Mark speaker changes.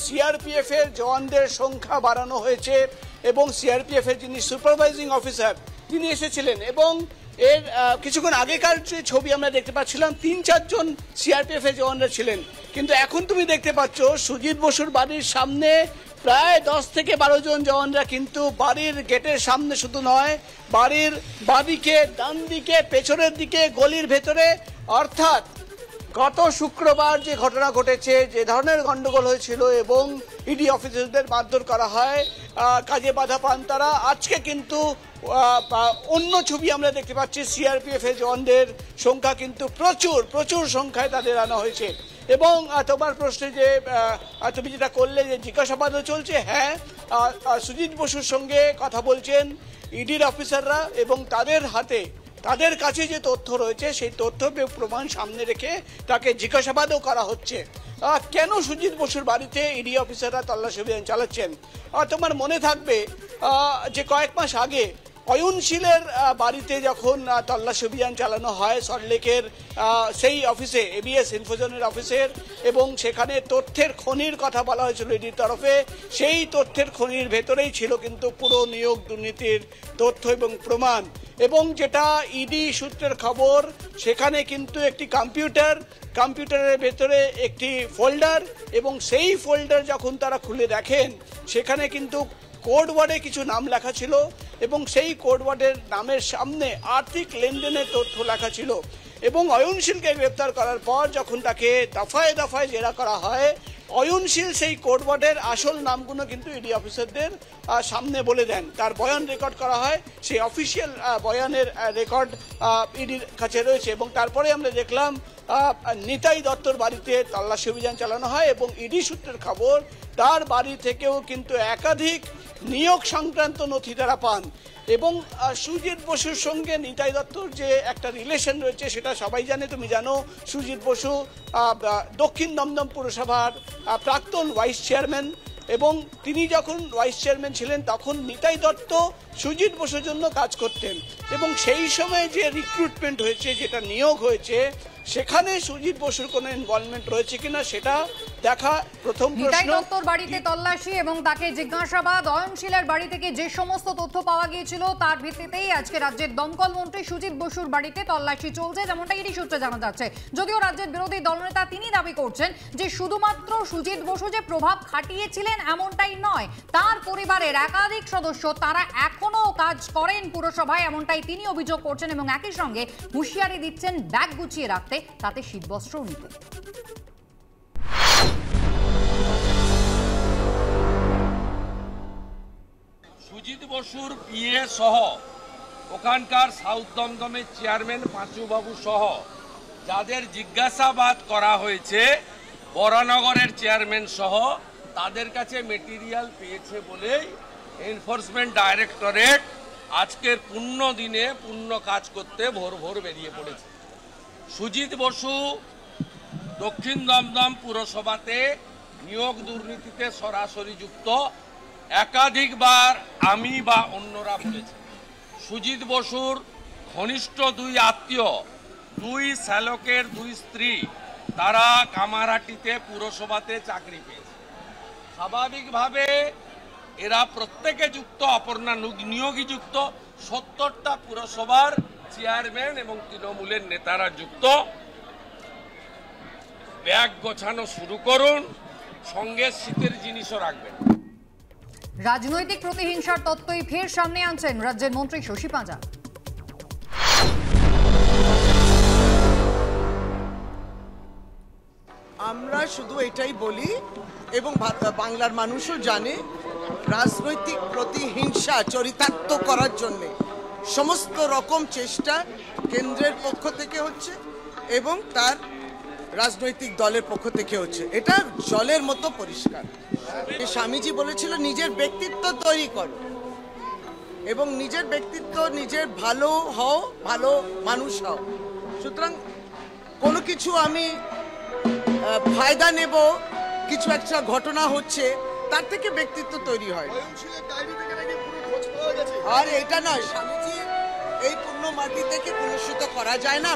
Speaker 1: CRPF এর জওয়ানদের সংখ্যা বাড়ানো হয়েছে এবং সিআরপিএফ এর যিনি সুপারভাইজিং অফিসার তিনি এসেছিলেন এবং এর কিছুক্ষণ আগেকার যে ছবি আমরা দেখতে পাচ্ছিলাম ৩-৪ জন সিআরপিএফ এর জওয়ানরা ছিলেন, কিন্তু এখন তুমি দেখতে পাচ্ছ সুজিত বসুর বাড়ির সামনে প্রায় 10 থেকে 12 জন জওয়ানরা কিন্তু বাড়ির গেটের সামনে শুধু নয়, বাড়ির বাঁদিকে, ডান দিকে, পেছনের দিকে, গলির ভেতরে, অর্থাৎ গত শুক্রবার যে ঘটনা ঘটেছে, যে ধরনের গন্ডগোল হয়েছিল এবং ইডি অফিসারদের মারধর করা হয়, কাজে বাধা পান তারা, আজকে কিন্তু অন্য ছবি আমরা দেখতে পাচ্ছি। সিআরপিএফ এর জওয়ানদের সংখ্যা কিন্তু প্রচুর সংখ্যায় তাদের আনা হয়েছে এবং তোমার প্রশ্নে যে তুমি যেটা করলে যে জিজ্ঞাসাবাদও চলছে, হ্যাঁ, সুজিত বসুর সঙ্গে কথা বলছেন ইডির অফিসাররা এবং তাদের কাছে যে তথ্য রয়েছে সেই তথ্য প্রমাণ সামনে রেখে তাকে জিজ্ঞাসাবাদও করা হচ্ছে। কেন সুজিত বসুর বাড়িতে ইডি অফিসাররা তল্লাশি অভিযান চালাচ্ছেন? তোমার মনে থাকবে যে কয়েক মাস আগে অয়নশীলের বাড়িতে যখন তল্লাশি অভিযান চালানো হয় সল্টলেকের সেই অফিসে, এবিএস ইনফোজনের অফিসের, এবং সেখানে তথ্যের খনির কথা বলা হয়েছিল ইডির তরফে, সেই তথ্যের খনির ভেতরেই ছিল কিন্তু পুরো নিয়োগ দুর্নীতির তথ্য এবং প্রমাণ। এবং যেটা ইডি সূত্রের খবর, সেখানে কিন্তু একটি কম্পিউটারের ভেতরে একটি ফোল্ডার, এবং সেই ফোল্ডার যখন তারা খুলে দেখেন সেখানে কিন্তু কোড ওয়ার্ডে কিছু নাম লেখা ছিল এবং সেই কোড ওয়ার্ডের নামের সামনে আর্থিক লেনদেনের তথ্য লেখা ছিল। এবং অয়নশীলকে গ্রেপ্তার করার পর যখন তাকে দফায় জেরা করা হয়, অয়নশীল সেই কোড ওয়ার্ডের আসল নামগুলো কিন্তু ইডি অফিসারদের সামনে বলে দেন। তার বয়ান রেকর্ড করা হয়, সেই অফিসিয়াল বয়ানের রেকর্ড ইডির কাছে রয়েছে। এবং তারপরে আমরা দেখলাম নিতাই দত্তর বাড়িতে তল্লাশি অভিযান চালানো হয় এবং ইডি সূত্রের খবর তার বাড়ি থেকেও কিন্তু একাধিক নিয়োগ সংক্রান্ত নথি তারা পান। এবং সুজিত বসুর সঙ্গে নিতাই দত্তর যে একটা রিলেশন রয়েছে সেটা সবাই জানে, তুমি জানো। সুজিত বসু দক্ষিণ দমদম পুরসভার প্রাক্তন ভাইস চেয়ারম্যান এবং তিনি যখন ভাইস চেয়ারম্যান ছিলেন তখন নিতাই দত্ত সুজিত বসুর জন্য কাজ করতেন এবং সেই সময় যে রিক্রুটমেন্ট হয়েছে, যেটা নিয়োগ হয়েছে, সেখানে সুজিত বসুর কোনো ইনভলভমেন্ট রয়েছে কিনা সেটা দেখা প্রথম প্রশ্ন।
Speaker 2: নিতাই দত্তর বাড়িতে তল্লাশি এবং তাকে জিজ্ঞাসাবাদ, অয়নশীলের বাড়ি থেকে যে সমস্ত তথ্য পাওয়া গিয়েছিল তার ভিত্তিতেই আজকে রাজ্যের দমকল মন্ত্রী সুজিত বসুর বাড়িতে তল্লাশি চলছে, যেমনটা ইডি সূত্রে জানা যাচ্ছে। যদিও রাজ্যের বিরোধী দলনেতা তিনি দাবি করছেন যে শুধুমাত্র সুজিত বসু যে প্রভাব খাটিয়েছিলেন এমনটাই নয়, তার পরিবারের একাধিক সদস্য তারা এখনো কাজ করেন পুরসভায়, এমনটাই তিনি অভিযোগ করছেন এবং একই সঙ্গে হুঁশিয়ারি দিচ্ছেন ব্যাগ গুছিয়ে রাখতে, তাতে শীতবস্ত্র নিতে।
Speaker 3: সুজিত বসুর পিএ সহ ওখানকার সাউথ দমদমের চেয়ারম্যান পাঁচুবাবু সহ যাদের জিজ্ঞাসাবাদ করা হয়েছে, বরানগরের চেয়ারম্যান সহ, তাদের কাছে মেটেরিয়াল পেয়েছে বলেই এনফোর্সমেন্ট ডাইরেক্টরেট আজকের পূর্ণ দিনে পূর্ণ কাজ করতে ভোর বেরিয়ে পড়েছে। সুজিত বসু দক্ষিণ দমদম পুরসভাতে নিয়োগ দুর্নীতিতে সরাসরি যুক্ত, একাধিকবার আমি বা অন্যরা বলেছি। সুজিত বসুর ঘনিষ্ঠ দুই আত্মীয়, দুই শ্যালকের দুই স্ত্রী, তারা কামারহাটিতে পুরসভাতে চাকরি পেয়েছে। স্বাভাবিকভাবে এরা প্রত্যেকে যুক্ত, অপর্ণা নিয়োগী যুক্ত, 70টা পুরসভার চেয়ারম্যান এবং তৃণমূলের নেতারা যুক্ত। ব্যাগ গোছানো শুরু করুন, সঙ্গে শীতের জিনিসও রাখবেন।
Speaker 2: রাজনৈতিক প্রতিহিংসার তত্ত্বই ফের সামনে আনছেন রাজ্যের মন্ত্রী শশী পাঁজা।
Speaker 4: আমরা শুধু এটাই বলি এবং বাংলার মানুষও জানে, রাজনৈতিক প্রতিহিংসা চরিতার্থ করার জন্যে সমস্ত রকম চেষ্টা কেন্দ্রের পক্ষ থেকে হচ্ছে এবং তার রাজনৈতিক দলের পক্ষ থেকে হচ্ছে। এটা জলের মতো পরিষ্কার। স্বামীজি বলেছিল নিজের ব্যক্তিত্ব তৈরি করো এবং নিজের ব্যক্তিত্ব, নিজের ভালো হও, ভালো মানুষ হও। সুতরাং কোনো কিছু আমি ফায়দা নেব, কিছু একটা ঘটনা হচ্ছে, তার থেকে ব্যক্তিত্ব তৈরি হয়। আর এটা নয়, স্বামীজি এই পূর্ণ মাটি থেকে কলুষিত করা যায় না।